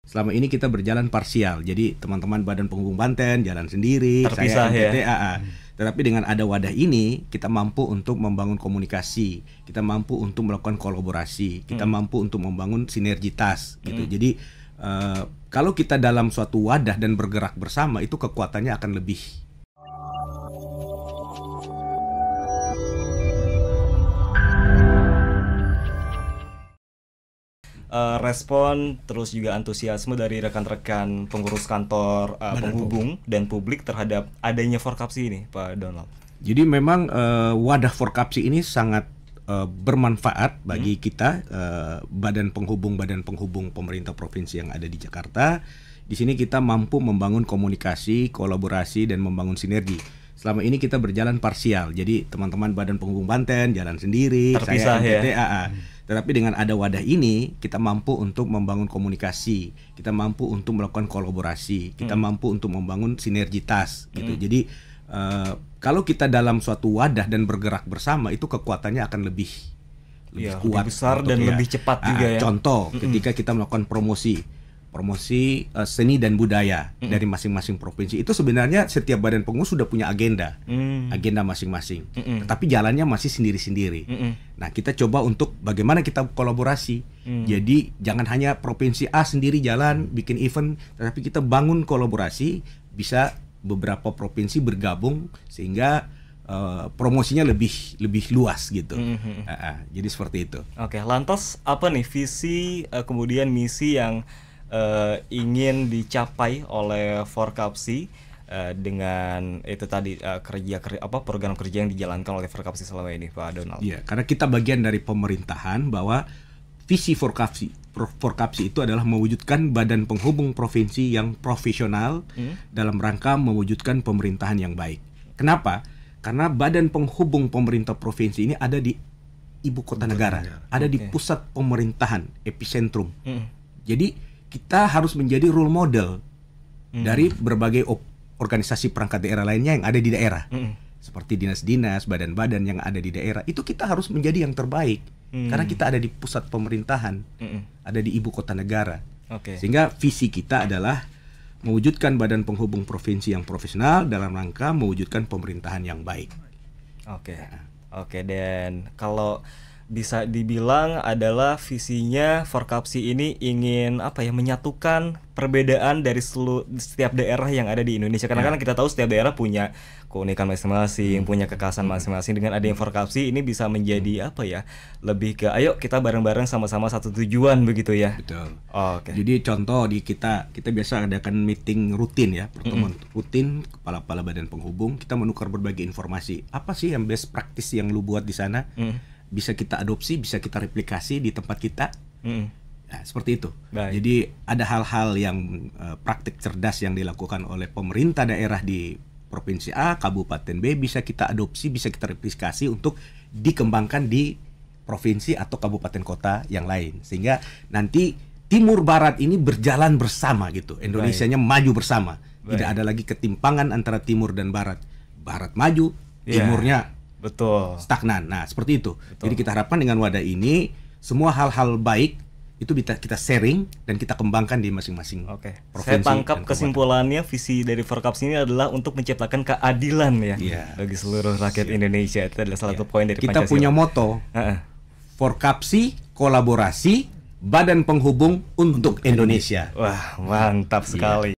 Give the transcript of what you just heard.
selama ini kita berjalan parsial. Jadi teman-teman Badan Penghubung Banten jalan sendiri, terpisah saya ya. MPTA. Tetapi dengan ada wadah ini, kita mampu untuk membangun komunikasi, kita mampu untuk melakukan kolaborasi, kita mampu untuk membangun sinergitas gitu. Jadi kalau kita dalam suatu wadah dan bergerak bersama, itu kekuatannya akan lebih. Respon terus juga antusiasme dari rekan-rekan pengurus kantor penghubung dan publik terhadap adanya Forkapsi ini, Pak Donald. Jadi memang wadah Forkapsi ini sangat bermanfaat bagi kita, badan penghubung pemerintah provinsi yang ada di Jakarta. Di sini kita mampu membangun komunikasi, kolaborasi, dan membangun sinergi. Selama ini kita berjalan parsial, jadi teman-teman Badan Penghubung Banten jalan sendiri, terpisah saya MPTA. ya. Tetapi dengan ada wadah ini, kita mampu untuk membangun komunikasi, kita mampu untuk melakukan kolaborasi, kita mampu untuk membangun sinergitas gitu. Jadi kalau kita dalam suatu wadah dan bergerak bersama, itu kekuatannya akan lebih kuat, lebih besar dan lebih cepat juga ya. Contoh, ketika kita melakukan promosi seni dan budaya dari masing-masing provinsi, itu sebenarnya setiap badan penghubung sudah punya agenda masing-masing, tetapi jalannya masih sendiri-sendiri. Nah, kita coba untuk bagaimana kita kolaborasi. Jadi jangan hanya provinsi A sendiri jalan bikin event, tetapi kita bangun kolaborasi, bisa beberapa provinsi bergabung sehingga promosinya lebih luas gitu. Jadi seperti itu. Oke, lantas apa nih visi kemudian misi yang ingin dicapai oleh Forkapsi dengan itu tadi program kerja yang dijalankan oleh Forkapsi selama ini, Pak Donald? Iya, karena kita bagian dari pemerintahan, bahwa visi Forkapsi itu adalah mewujudkan badan penghubung provinsi yang profesional dalam rangka mewujudkan pemerintahan yang baik. Kenapa? Karena badan penghubung pemerintah provinsi ini ada di ibu kota negara, ada di pusat pemerintahan, epicentrum. Jadi kita harus menjadi role model dari berbagai organisasi perangkat daerah lainnya yang ada di daerah. Seperti dinas-dinas, badan-badan yang ada di daerah. Itu kita harus menjadi yang terbaik. Karena kita ada di pusat pemerintahan, ada di ibu kota negara. Sehingga visi kita adalah mewujudkan badan penghubung provinsi yang profesional dalam rangka mewujudkan pemerintahan yang baik. Oke, dan kalau bisa dibilang adalah visinya Forkapsi ini ingin menyatukan perbedaan dari setiap daerah yang ada di Indonesia, karena kan kita tahu setiap daerah punya keunikan masing-masing, punya kekhasan masing-masing. Dengan adanya Forkapsi ini bisa menjadi lebih ke ayo kita bareng-bareng sama-sama satu tujuan begitu ya. Betul. Jadi contoh di kita biasa adakan meeting rutin ya, pertemuan rutin kepala-kepala badan penghubung, kita menukar berbagai informasi. Apa sih yang best practice yang lu buat di sana? Bisa kita adopsi, bisa kita replikasi di tempat kita. Nah, seperti itu. Jadi ada hal-hal yang praktik cerdas yang dilakukan oleh pemerintah daerah di provinsi A, kabupaten B, bisa kita adopsi, bisa kita replikasi untuk dikembangkan di provinsi atau kabupaten kota yang lain. Sehingga nanti timur barat ini berjalan bersama gitu. Indonesianya maju bersama. Tidak ada lagi ketimpangan antara timur dan barat. Barat maju, timurnya stagnan. Nah, seperti itu. Jadi kita harapkan dengan wadah ini semua hal-hal baik itu kita sharing dan kita kembangkan di masing-masing provinsi. Saya tangkap kesimpulannya visi dari Forkapsi ini adalah untuk menciptakan keadilan bagi seluruh rakyat Indonesia. Itu adalah salah satu poin dari kita Pancasila. punya moto Forkapsi, kolaborasi, badan penghubung untuk Indonesia. Wah, mantap sekali.